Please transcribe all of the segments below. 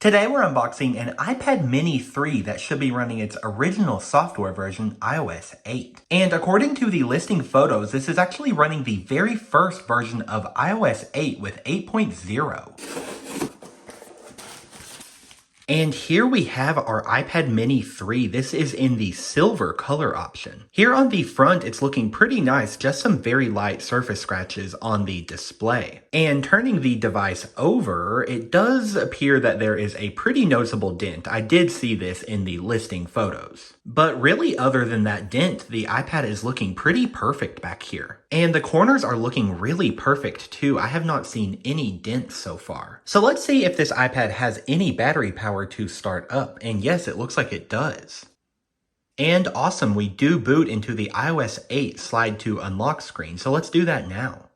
Today we're unboxing an iPad mini 3 that should be running its original software version, iOS 8. And according to the listing photos, this is actually running the very first version of iOS 8 with 8.0. And here we have our iPad mini 3. This is in the silver color option. Here on the front, it's looking pretty nice, just some very light surface scratches on the display. And turning the device over, it does appear that there is a pretty noticeable dent. I did see this in the listing photos. But really, other than that dent, the iPad is looking pretty perfect back here. And the corners are looking really perfect too. I have not seen any dents so far. So let's see if this iPad has any battery power to start up. And yes, it looks like it does. And awesome, we do boot into the iOS 8 slide to unlock screen. So let's do that now.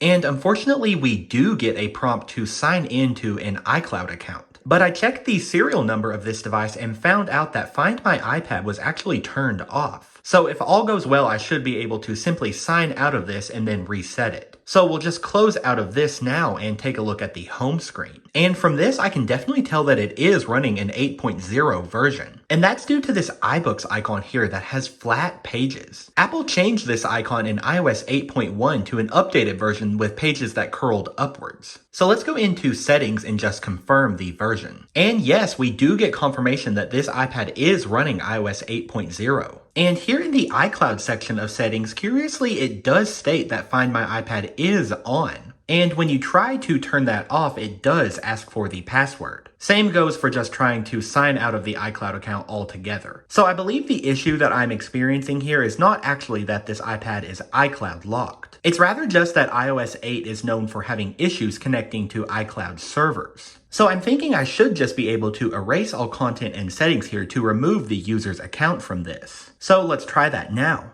And unfortunately, we do get a prompt to sign into an iCloud account. But I checked the serial number of this device and found out that Find My iPad was actually turned off. So if all goes well, I should be able to simply sign out of this and then reset it. So we'll just close out of this now and take a look at the home screen. And from this, I can definitely tell that it is running an 8.0 version. And that's due to this iBooks icon here that has flat pages. Apple changed this icon in iOS 8.1 to an updated version with pages that curled upwards. So let's go into settings and just confirm the version. And yes, we do get confirmation that this iPad is running iOS 8.0. And here in the iCloud section of settings, curiously, it does state that Find My iPad is on. And when you try to turn that off, it does ask for the password. Same goes for just trying to sign out of the iCloud account altogether. So I believe the issue that I'm experiencing here is not actually that this iPad is iCloud locked. It's rather just that iOS 8 is known for having issues connecting to iCloud servers. So I'm thinking I should just be able to erase all content and settings here to remove the user's account from this. So let's try that now.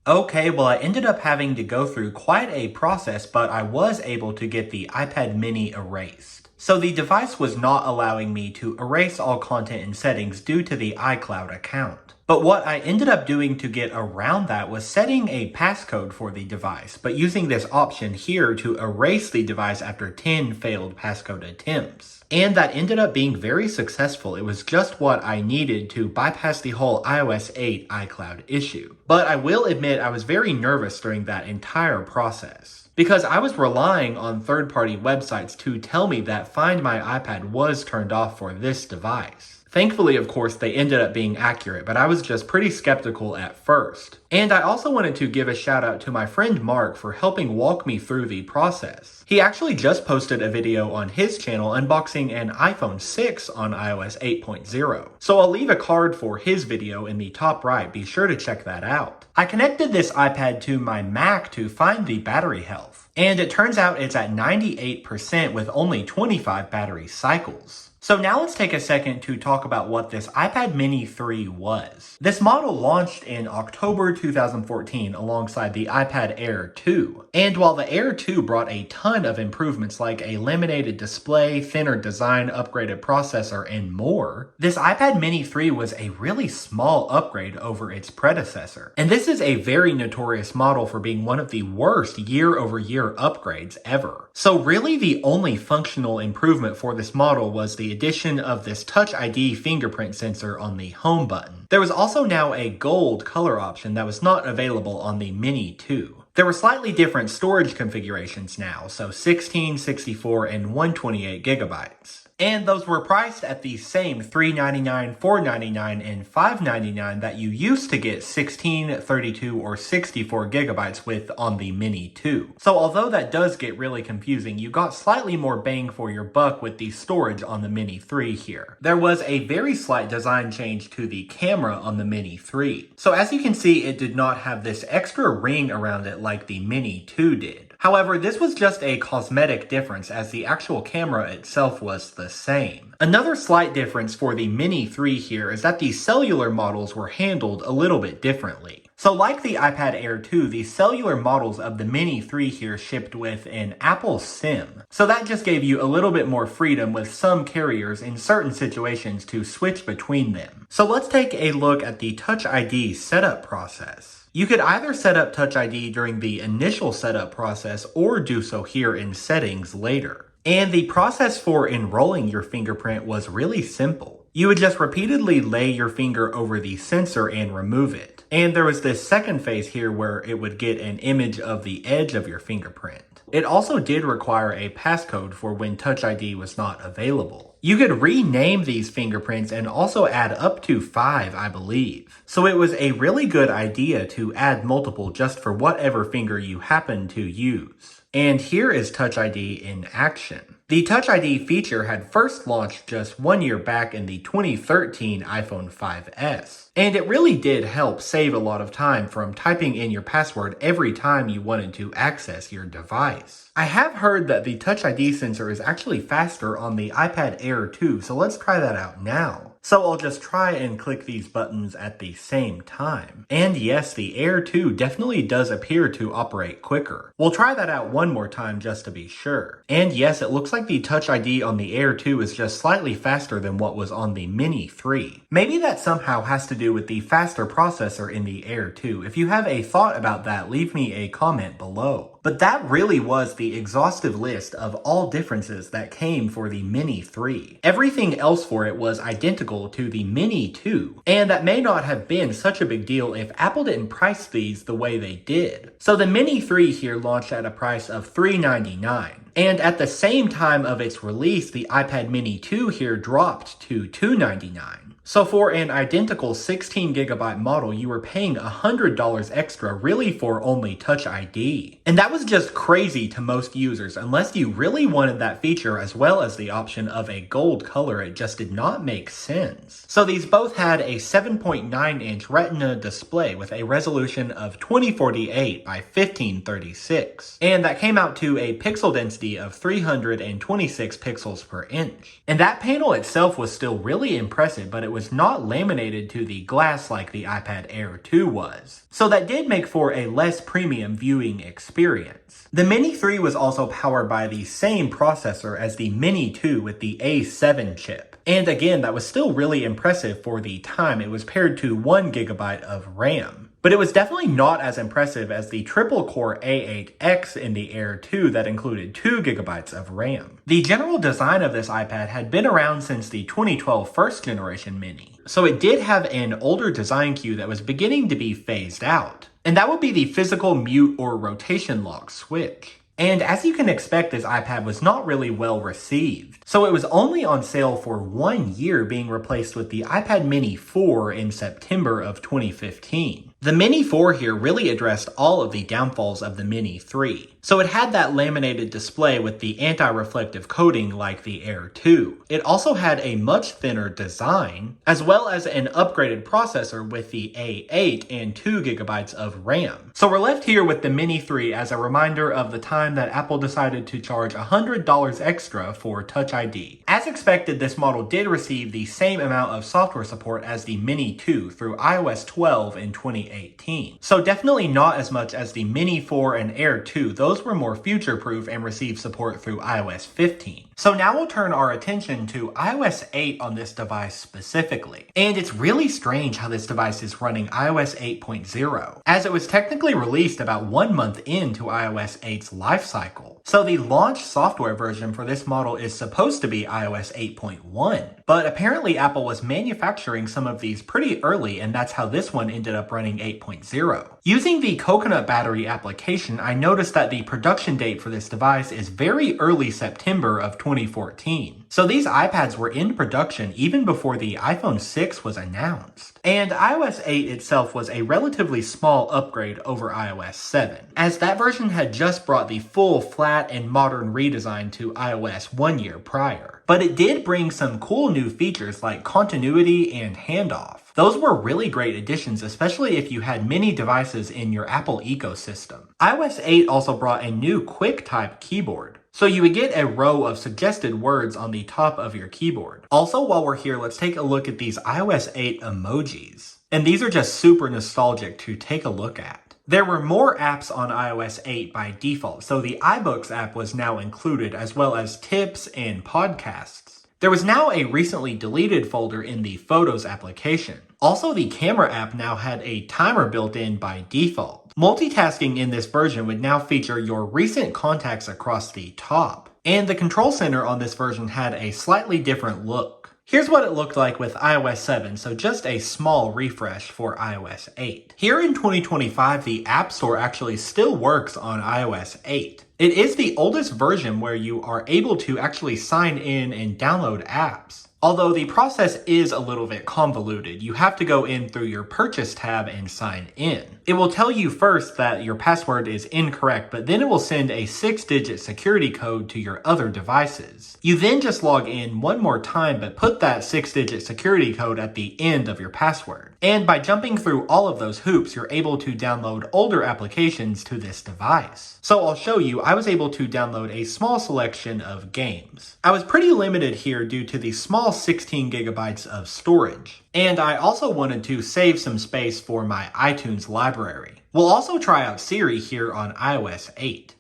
Okay, well I ended up having to go through quite a process, but I was able to get the iPad mini erased. So the device was not allowing me to erase all content and settings due to the iCloud account. But what I ended up doing to get around that was setting a passcode for the device, but using this option here to erase the device after 10 failed passcode attempts. And that ended up being very successful. It was just what I needed to bypass the whole iOS 8 iCloud issue. But I will admit I was very nervous during that entire process, because I was relying on third-party websites to tell me that Find My iPad was turned off for this device. Thankfully, of course, they ended up being accurate, but I was just pretty skeptical at first. And I also wanted to give a shout out to my friend Mark for helping walk me through the process. He actually just posted a video on his channel unboxing an iPhone 6 on iOS 8.0. So I'll leave a card for his video in the top right, be sure to check that out. I connected this iPad to my Mac to find the battery health. And it turns out it's at 98% with only 25 battery cycles. So now let's take a second to talk about what this iPad mini 3 was. This model launched in October 2014 alongside the iPad Air 2. And while the Air 2 brought a ton of improvements like a laminated display, thinner design, upgraded processor, and more, this iPad mini 3 was a really small upgrade over its predecessor. And this is a very notorious model for being one of the worst year-over-year upgrades ever. So really the only functional improvement for this model was the addition of this Touch ID fingerprint sensor on the home button. There was also now a gold color option that was not available on the Mini 2. There were slightly different storage configurations now, so 16, 64, and 128 gigabytes. And those were priced at the same $399, $499, and $599 that you used to get 16, 32, or 64 gigabytes with on the Mini 2. So although that does get really confusing, you got slightly more bang for your buck with the storage on the Mini 3 here. There was a very slight design change to the camera on the Mini 3. So as you can see, it did not have this extra ring around it like the Mini 2 did. However, this was just a cosmetic difference as the actual camera itself was the same. Another slight difference for the Mini 3 here is that the cellular models were handled a little bit differently. So like the iPad Air 2, the cellular models of the Mini 3 here shipped with an Apple SIM. So that just gave you a little bit more freedom with some carriers in certain situations to switch between them. So let's take a look at the Touch ID setup process. You could either set up Touch ID during the initial setup process or do so here in settings later. And the process for enrolling your fingerprint was really simple. You would just repeatedly lay your finger over the sensor and remove it. And there was this second phase here where it would get an image of the edge of your fingerprint. It also did require a passcode for when Touch ID was not available. You could rename these fingerprints and also add up to 5, I believe. So it was a really good idea to add multiple just for whatever finger you happen to use. And here is Touch ID in action. The Touch ID feature had first launched just 1 year back in the 2013 iPhone 5S. And it really did help save a lot of time from typing in your password every time you wanted to access your device. I have heard that the Touch ID sensor is actually faster on the iPad Air 2, so let's try that out now. So I'll just try and click these buttons at the same time. And yes, the Air 2 definitely does appear to operate quicker. We'll try that out one more time just to be sure. And yes, it looks like the Touch ID on the Air 2 is just slightly faster than what was on the Mini 3. Maybe that somehow has to do with the faster processor in the Air 2. If you have a thought about that, leave me a comment below. But that really was the exhaustive list of all differences that came for the Mini 3. Everything else for it was identical to the Mini 2, and that may not have been such a big deal if Apple didn't price these the way they did. So the Mini 3 here launched at a price of $399. And at the same time of its release, the iPad Mini 2 here dropped to $299. So for an identical 16GB model, you were paying $100 extra really for only Touch ID. And that was just crazy to most users. Unless you really wanted that feature as well as the option of a gold color, it just did not make sense. So these both had a 7.9-inch Retina display with a resolution of 2048 by 1536. And that came out to a pixel density of 326 pixels per inch. And that panel itself was still really impressive, but it was not laminated to the glass like the iPad Air 2 was. So that did make for a less premium viewing experience. The Mini 3 was also powered by the same processor as the Mini 2 with the A7 chip. And again, that was still really impressive for the time. It was paired to 1GB of RAM. But it was definitely not as impressive as the triple-core A8X in the Air 2 that included 2GB of RAM. The general design of this iPad had been around since the 2012 first generation Mini, so it did have an older design cue that was beginning to be phased out. And that would be the physical mute or rotation lock switch. And as you can expect, this iPad was not really well received. So it was only on sale for 1 year, being replaced with the iPad Mini 4 in September of 2015. The Mini 4 here really addressed all of the downfalls of the Mini 3. So it had that laminated display with the anti-reflective coating like the Air 2. It also had a much thinner design, as well as an upgraded processor with the A8 and 2GB of RAM. So we're left here with the Mini 3 as a reminder of the time that Apple decided to charge $100 extra for Touch ID. As expected, this model did receive the same amount of software support as the Mini 2 through iOS 12 in 2018. So definitely not as much as the Mini 4 and Air 2. Those were more future-proof and received support through iOS 15. So now we'll turn our attention to iOS 8 on this device specifically. And it's really strange how this device is running iOS 8.0, as it was technically released about 1 month into iOS 8's life cycle. So the launch software version for this model is supposed to be iOS 8.1, but apparently Apple was manufacturing some of these pretty early, and that's how this one ended up running 8.0. Using the Coconut Battery application, I noticed that the production date for this device is very early September of 2014. So these iPads were in production even before the iPhone 6 was announced. And iOS 8 itself was a relatively small upgrade over iOS 7, as that version had just brought the full flat and modern redesign to iOS 1 year prior. But it did bring some cool new features like continuity and handoff. Those were really great additions, especially if you had many devices in your Apple ecosystem. iOS 8 also brought a new QuickType keyboard. So you would get a row of suggested words on the top of your keyboard. Also, while we're here, let's take a look at these iOS 8 emojis. And these are just super nostalgic to take a look at. There were more apps on iOS 8 by default, so the iBooks app was now included, as well as tips and podcasts. There was now a recently deleted folder in the Photos application. Also, the camera app now had a timer built in by default. Multitasking in this version would now feature your recent contacts across the top. And the control center on this version had a slightly different look. Here's what it looked like with iOS 7, so just a small refresh for iOS 8. Here in 2025, the App Store actually still works on iOS 8. It is the oldest version where you are able to actually sign in and download apps. Although the process is a little bit convoluted, you have to go in through your Purchase tab and sign in. It will tell you first that your password is incorrect, but then it will send a 6-digit security code to your other devices. You then just log in one more time, but put that 6-digit security code at the end of your password. And by jumping through all of those hoops, you're able to download older applications to this device. So I'll show you, I was able to download a small selection of games. I was pretty limited here due to the small 16 gigabytes of storage. And I also wanted to save some space for my iTunes library. We'll also try out Siri here on iOS 8.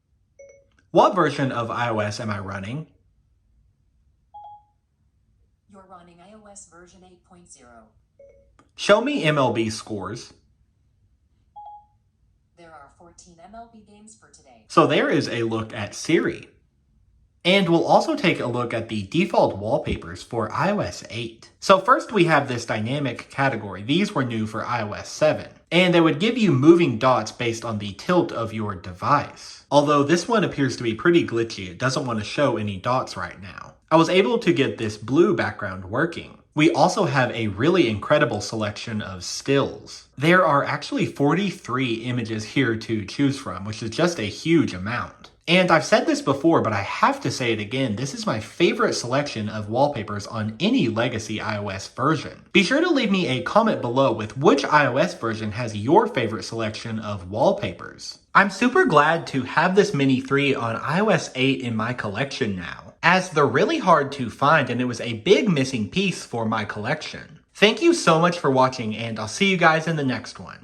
What version of iOS am I running? You're running iOS version 8.0. Show me MLB scores. There are 14 MLB games for today. So there is a look at Siri. And we'll also take a look at the default wallpapers for iOS 8. So first we have this dynamic category. These were new for iOS 7. And they would give you moving dots based on the tilt of your device. Although this one appears to be pretty glitchy. It doesn't want to show any dots right now. I was able to get this blue background working. We also have a really incredible selection of stills. There are actually 43 images here to choose from, which is just a huge amount. And I've said this before, but I have to say it again, this is my favorite selection of wallpapers on any legacy iOS version. Be sure to leave me a comment below with which iOS version has your favorite selection of wallpapers. I'm super glad to have this Mini 3 on iOS 8 in my collection now, as they're really hard to find and it was a big missing piece for my collection. Thank you so much for watching, and I'll see you guys in the next one.